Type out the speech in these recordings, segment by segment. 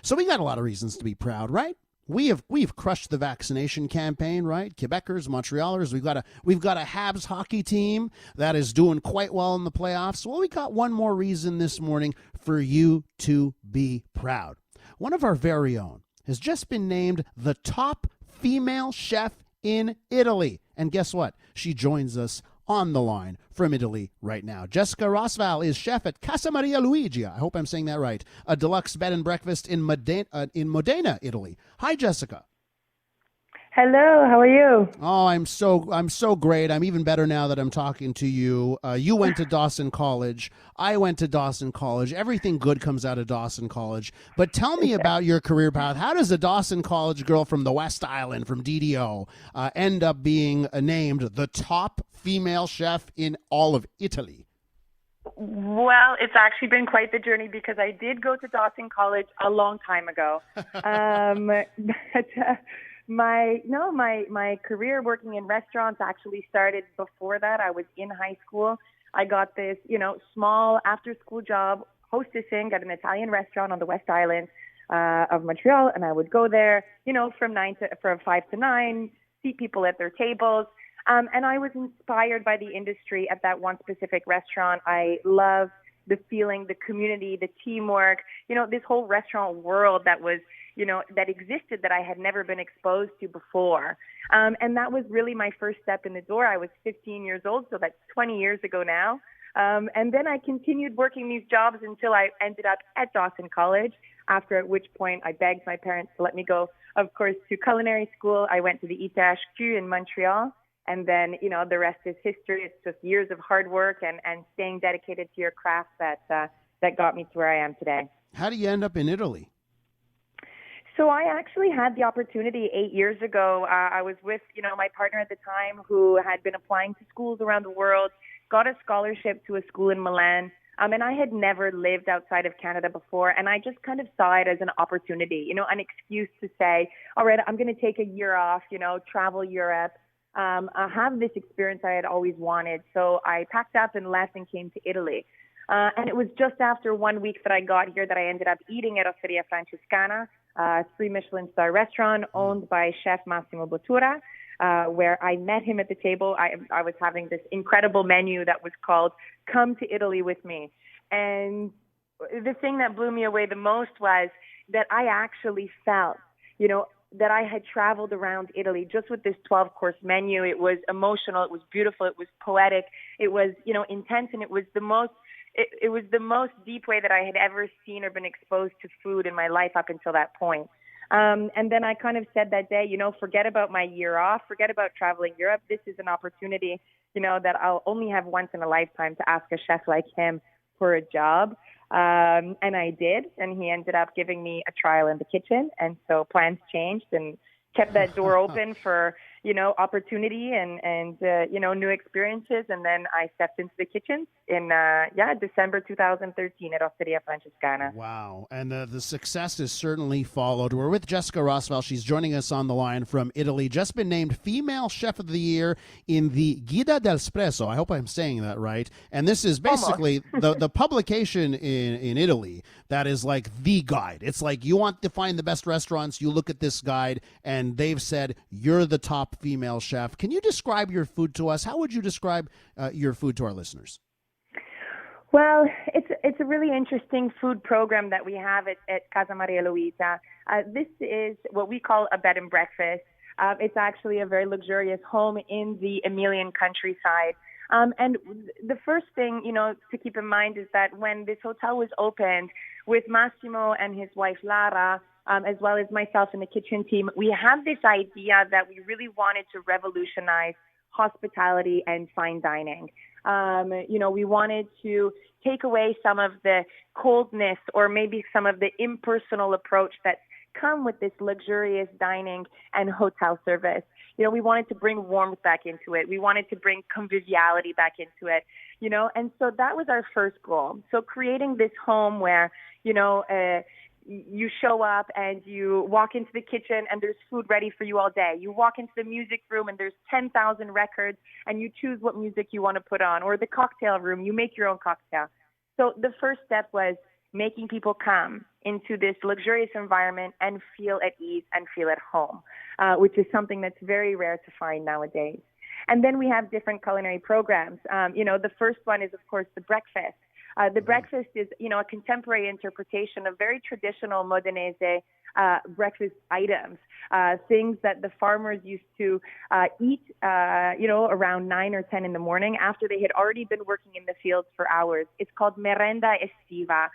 So we got a lot of reasons to be proud, right? We've crushed the vaccination campaign, right? Quebecers, Montrealers, we've got a Habs hockey team that is doing quite well in the playoffs. Well, we got one more reason this morning for you to be proud. One of our very own has just been named the top female chef in Italy. And guess what? She joins us on the line from Italy right now. Jessica Rosval is chef at Casa Maria Luigia. I hope I'm saying that right. A deluxe bed and breakfast in Modena, Italy. Hi, Jessica. Hello, how are you? Oh, I'm so great. I'm even better now that I'm talking to you. You went to Dawson College. I went to Dawson College. Everything good comes out of Dawson College. But tell me about your career path. How does a Dawson College girl from the West Island, from DDO, end up being named the top female chef in all of Italy? Well, it's actually been quite the journey because I did go to Dawson College a long time ago. My career working in restaurants actually started before that. I was in high school. I got this, small after-school job hostessing at an Italian restaurant on the West Island of Montreal, and I would go there, from 5 to 9, seat people at their tables. And I was inspired by the industry at that one specific restaurant. I love the feeling, the community, the teamwork, this whole restaurant world that was, that existed that I had never been exposed to before. And that was really my first step in the door. I was 15 years old, so that's 20 years ago now. And then I continued working these jobs until I ended up at Dawson College, after at which point I begged my parents to let me go, of course, to culinary school. I went to the ITHQ in Montreal. And then, the rest is history. It's just years of hard work and staying dedicated to your craft that got me to where I am today. How do you end up in Italy? So I actually had the opportunity 8 years ago. I was with, my partner at the time who had been applying to schools around the world, got a scholarship to a school in Milan. And I had never lived outside of Canada before. And I just kind of saw it as an opportunity, an excuse to say, all right, I'm going to take a year off, travel Europe. I have this experience I had always wanted. So I packed up and left and came to Italy. And it was just after 1 week that I got here that I ended up eating at Osteria Francescana, a 3 Michelin star restaurant owned by Chef Massimo Bottura, where I met him at the table. I was having this incredible menu that was called Come to Italy with Me. And the thing that blew me away the most was that I actually felt, that I had traveled around Italy just with this 12-course menu. It was emotional. It was beautiful. It was poetic. It was, intense. And it was the most deep way that I had ever seen or been exposed to food in my life up until that point. And then I kind of said that day, forget about my year off. Forget about traveling Europe. This is an opportunity, that I'll only have once in a lifetime to ask a chef like him for a job. And I did, and he ended up giving me a trial in the kitchen. And so plans changed and kept that door open for, opportunity and new experiences. And then I stepped into the kitchen in, December 2013 at Osteria Francescana. Wow. And the success has certainly followed. We're with Jessica Rosval. She's joining us on the line from Italy. Just been named Female Chef of the Year in the Guida del Espresso. I hope I'm saying that right. And this is basically the publication in Italy that is like the guide. It's like you want to find the best restaurants, you look at this guide, and they've said you're the top female chef. Can you describe your food to us? How would you describe your food to our listeners? Well, it's a really interesting food program that we have at Casa Maria Luigia. This is what we call a bed and breakfast. It's actually a very luxurious home in the Emilian countryside. And the first thing, to keep in mind is that when this hotel was opened with Massimo and his wife Lara, as well as myself and the kitchen team, we had this idea that we really wanted to revolutionize hospitality and fine dining. We wanted to take away some of the coldness or maybe some of the impersonal approach that's come with this luxurious dining and hotel service. We wanted to bring warmth back into it. We wanted to bring conviviality back into it, and so that was our first goal. So creating this home where, you show up and you walk into the kitchen and there's food ready for you all day. You walk into the music room and there's 10,000 records and you choose what music you want to put on. Or the cocktail room, you make your own cocktail. So the first step was making people come into this luxurious environment and feel at ease and feel at home, which is something that's very rare to find nowadays. And then we have different culinary programs. The first one is, of course, the breakfast. The breakfast is, a contemporary interpretation of very traditional Modenese breakfast items, things that the farmers used to eat, around 9 or 10 in the morning after they had already been working in the fields for hours. It's called merenda estiva,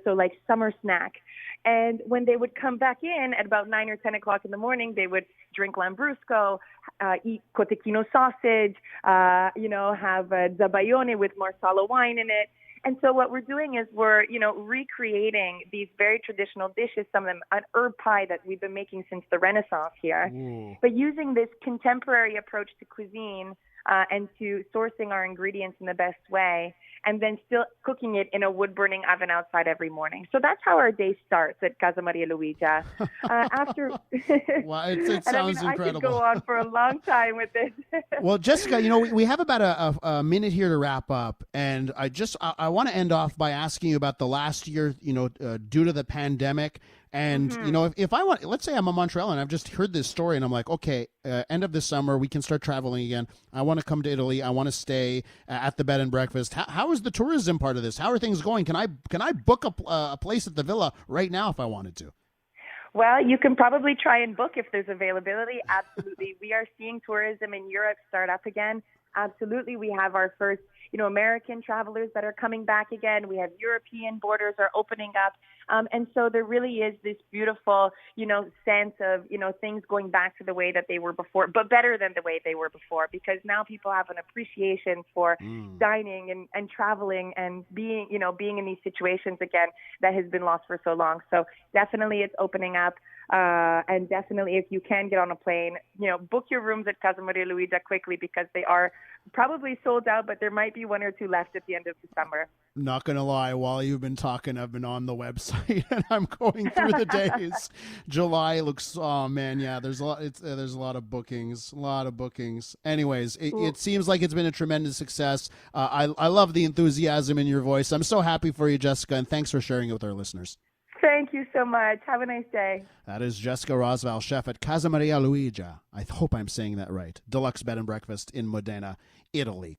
so like summer snack. And when they would come back in at about 9 or 10 o'clock in the morning, they would drink lambrusco, eat cotechino sausage, have zabayone with marsala wine in it. And so what we're doing is we're, recreating these very traditional dishes, some of them an herb pie that we've been making since the Renaissance here, but using this contemporary approach to cuisine and to sourcing our ingredients in the best way, and then still cooking it in a wood-burning oven outside every morning. So that's how our day starts at Casa Maria Luigia. After, well, it sounds incredible. I could go on for a long time with this. Well, Jessica, we have about a minute here to wrap up, and I want to end off by asking you about the last year, due to the pandemic. And, if I want, let's say I'm a Montrealan and I've just heard this story and I'm like, okay, end of this summer, we can start traveling again. I want to come to Italy. I want to stay at the bed and breakfast. How is the tourism part of this? How are things going? Can I book a place at the villa right now if I wanted to? Well, you can probably try and book if there's availability. Absolutely. We are seeing tourism in Europe start up again. Absolutely. We have our first, American travelers that are coming back again. We have European borders are opening up. And so there really is this beautiful, sense of, things going back to the way that they were before, but better than the way they were before, because now people have an appreciation for dining and traveling and being in these situations again that has been lost for so long. So definitely it's opening up. And definitely if you can get on a plane, book your rooms at Casa Maria Luigia quickly, because they are probably sold out, but there might be 1 or 2 left at the end of the summer. Not going to lie, while you've been talking, I've been on the website and I'm going through the days. July looks, oh man, yeah, there's a lot of bookings, Anyways, it seems like it's been a tremendous success. I love the enthusiasm in your voice. I'm so happy for you, Jessica, and thanks for sharing it with our listeners. Thank you so much. Have a nice day. That is Jessica Rosval, chef at Casa Maria Luigia. I hope I'm saying that right. Deluxe bed and breakfast in Modena, Italy.